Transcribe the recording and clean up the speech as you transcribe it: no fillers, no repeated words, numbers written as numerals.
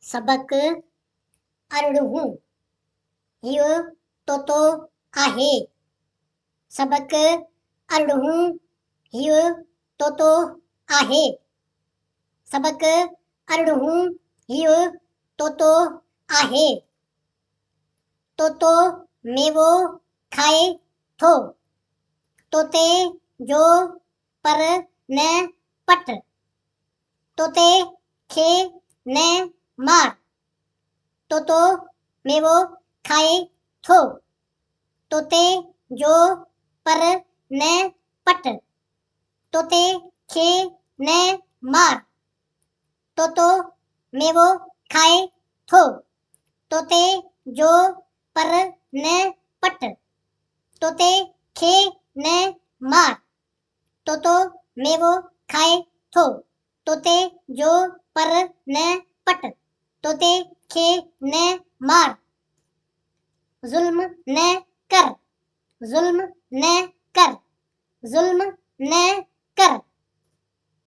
सबक अरड़हूं हियो तोतो आहे। सबक अरड़हूं हियो तोतो आहे। सबक अरड़हूं हियो तोतो आहे। तोतो मेवो खाए थो। तोते जो पर न पट। तोते खे न मार। तोतो मेवो खाए थो। तोते जो पर न पट। तोते खे न मार। तोतो मेवो खाए थो। तोते जो पर न पट। तोते खे न मार। तोतो मेवो खाए थो। तोते जो पर न पट। तोते खे न मार। जुल्म न कर। जुल्म न कर। जुल्म न कर।